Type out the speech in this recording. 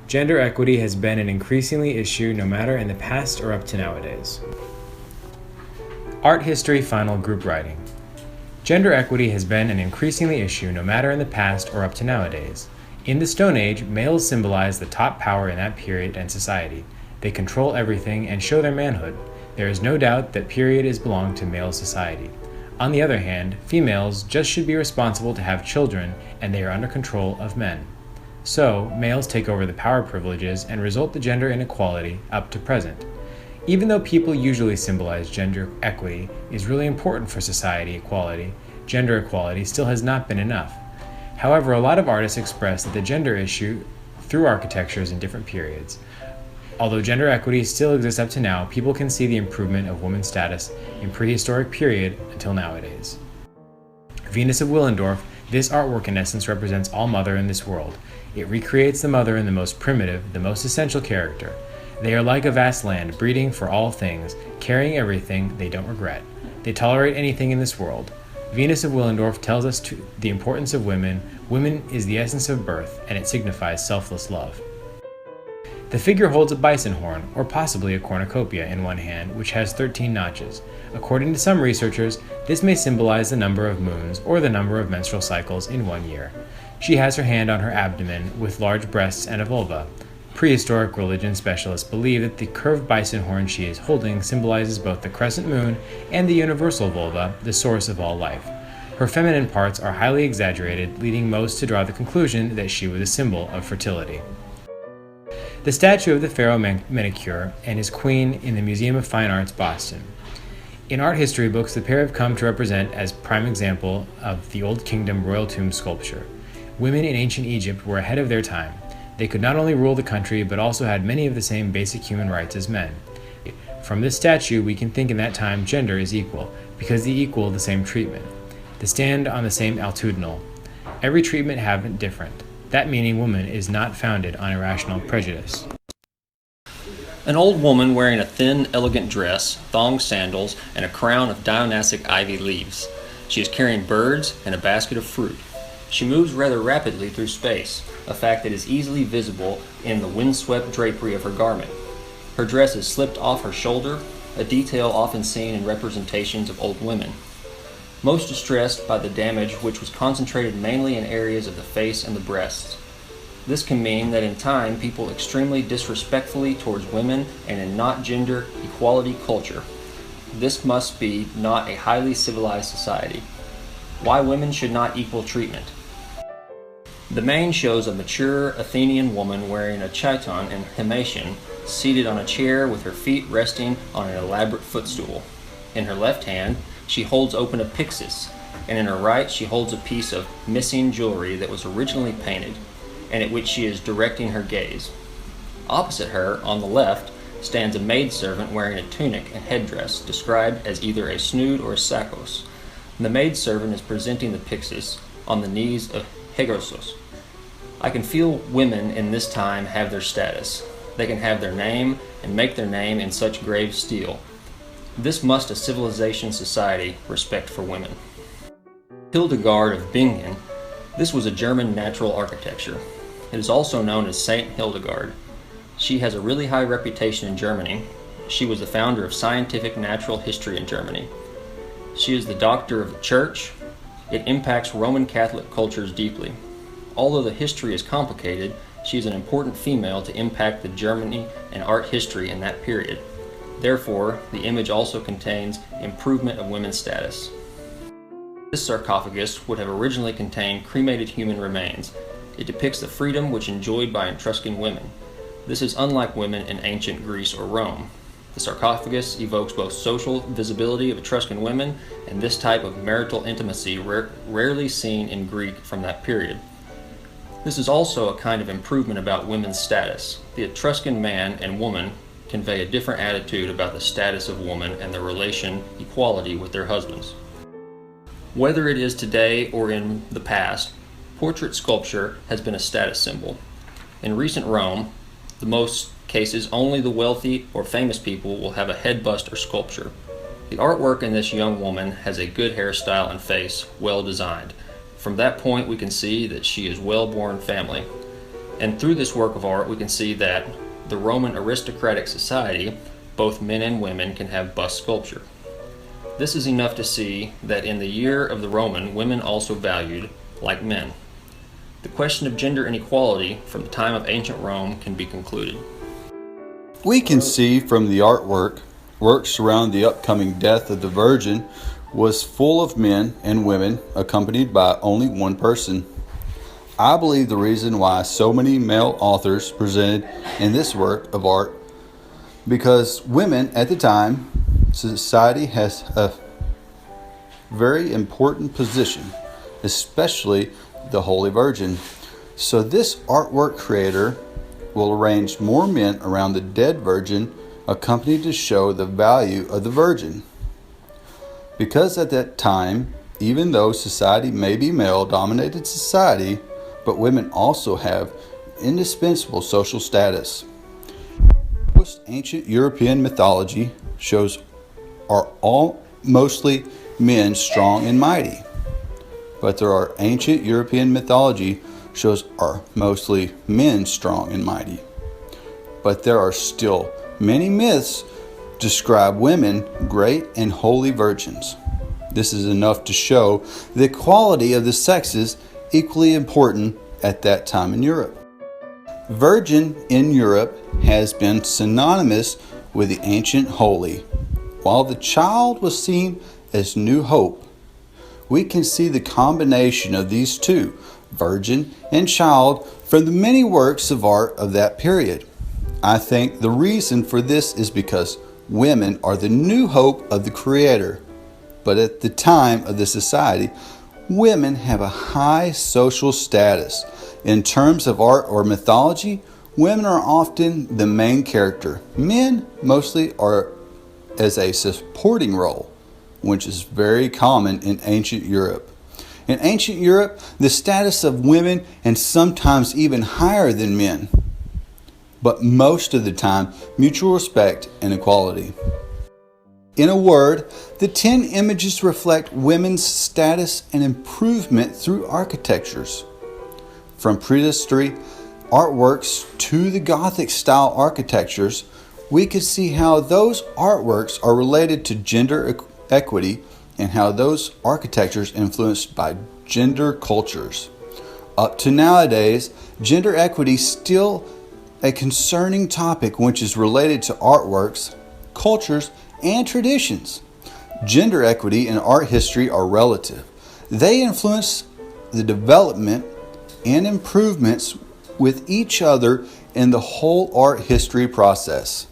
Gender equity has been an increasingly issue no matter in the past or up to nowadays. Art History Final Group Writing. Gender equity has been an increasingly issue no matter in the past or up to nowadays. In the Stone Age, males symbolized the top power in that period and society. They control everything and show their manhood. There is no doubt that period is belonged to male society. On the other hand, females just should be responsible to have children and they are under control of men. So, males take over the power privileges and result the gender inequality up to present. Even though people usually symbolize gender equity is really important for society equality, gender equality still has not been enough. However, a lot of artists express that the gender issue through architectures in different periods. Although gender equity still exists up to now, people can see the improvement of women's status in prehistoric period until nowadays. Venus of Willendorf, this artwork in essence represents all mother in this world. It recreates the mother in the most primitive, the most essential character. They are like a vast land, breeding for all things, carrying everything they don't regret. They tolerate anything in this world. Venus of Willendorf tells us the importance of women. Women is the essence of birth, and it signifies selfless love. The figure holds a bison horn, or possibly a cornucopia, in one hand, which has 13 notches. According to some researchers, this may symbolize the number of moons or the number of menstrual cycles in 1 year. She has her hand on her abdomen with large breasts and a vulva. Prehistoric religion specialists believe that the curved bison horn she is holding symbolizes both the crescent moon and the universal vulva, the source of all life. Her feminine parts are highly exaggerated, leading most to draw the conclusion that she was a symbol of fertility. The statue of the pharaoh Menkaure and his queen in the Museum of Fine Arts, Boston. In art history books, the pair have come to represent as prime example of the Old Kingdom royal tomb sculpture. Women in ancient Egypt were ahead of their time. They could not only rule the country, but also had many of the same basic human rights as men. From this statue, we can think in that time gender is equal, because they equal the same treatment. They stand on the same altitudinal. Every treatment have different. That meaning woman is not founded on irrational prejudice. An old woman wearing a thin, elegant dress, thong sandals, and a crown of Dionysic ivy leaves. She is carrying birds and a basket of fruit. She moves rather rapidly through space, a fact that is easily visible in the windswept drapery of her garment. Her dress is slipped off her shoulder, a detail often seen in representations of old women. Most distressed by the damage which was concentrated mainly in areas of the face and the breasts. This can mean that in time people extremely disrespectfully towards women and in not gender equality culture. This must be not a highly civilized society. Why women should not equal treatment. The main shows a mature Athenian woman wearing a chiton and himation, seated on a chair with her feet resting on an elaborate footstool. In her left hand, she holds open a pyxis, and in her right she holds a piece of missing jewelry that was originally painted, and at which she is directing her gaze. Opposite her, on the left, stands a maidservant wearing a tunic and headdress, described as either a snood or a sakos. The maidservant is presenting the pyxis on the knees of Hegeros. I can feel women in this time have their status. They can have their name and make their name in such grave steel. This must a civilization society respect for women. Hildegard of Bingen. This was a German natural architecture. It is also known as Saint Hildegard. She has a really high reputation in Germany. She was the founder of scientific natural history in Germany. She is the doctor of the church. It impacts Roman Catholic cultures deeply. Although the history is complicated, she is an important female to impact the Germany and art history in that period. Therefore, the image also contains improvement of women's status. This sarcophagus would have originally contained cremated human remains. It depicts the freedom which enjoyed by Etruscan women. This is unlike women in ancient Greece or Rome. The sarcophagus evokes both social visibility of Etruscan women and this type of marital intimacy rarely seen in Greek from that period. This is also a kind of improvement about women's status. The Etruscan man and woman convey a different attitude about the status of woman and their relation equality with their husbands. Whether it is today or in the past, portrait sculpture has been a status symbol. In recent Rome, the most cases only the wealthy or famous people will have a head bust or sculpture. The artwork in this young woman has a good hairstyle and face, well designed. From that point we can see that she is well-born family. And through this work of art, we can see that the Roman aristocratic society, both men and women can have bust sculpture. This is enough to see that in the year of the Roman, women also valued like men. The question of gender inequality from the time of ancient Rome can be concluded. We can see from the artwork, works around the upcoming death of the Virgin was full of men and women accompanied by only one person. I believe the reason why so many male authors presented in this work of art because women at the time, society has a very important position, especially the Holy Virgin. So this artwork creator will arrange more men around the dead Virgin, accompanied to show the value of the Virgin. Because at that time, even though society may be male-dominated society, but women also have indispensable social status. Most ancient European mythology shows are all mostly men strong and mighty. But there are ancient European mythology shows are mostly men strong and mighty. But there are still many myths describe women great and holy virgins. This is enough to show the equality of the sexes equally important at that time in Europe. Virgin in Europe has been synonymous with the ancient holy, while the child was seen as new hope. We can see the combination of these two, virgin and child, from the many works of art of that period. I think the reason for this is because women are the new hope of the Creator. But at the time of the society, women have a high social status. In terms of art or mythology, women are often the main character. Men mostly are as a supporting role, which is very common in ancient Europe. In ancient Europe, the status of women and sometimes even higher than men, but most of the time, mutual respect and equality. In a word, the 10 images reflect women's status and improvement through architectures. From prehistory artworks to the Gothic style architectures, we can see how those artworks are related to gender equity and how those architectures influenced by gender cultures. Up to nowadays, gender equity is still a concerning topic which is related to artworks, cultures, and traditions. Gender equity and art history are relative. They influence the development and improvements with each other in the whole art history process.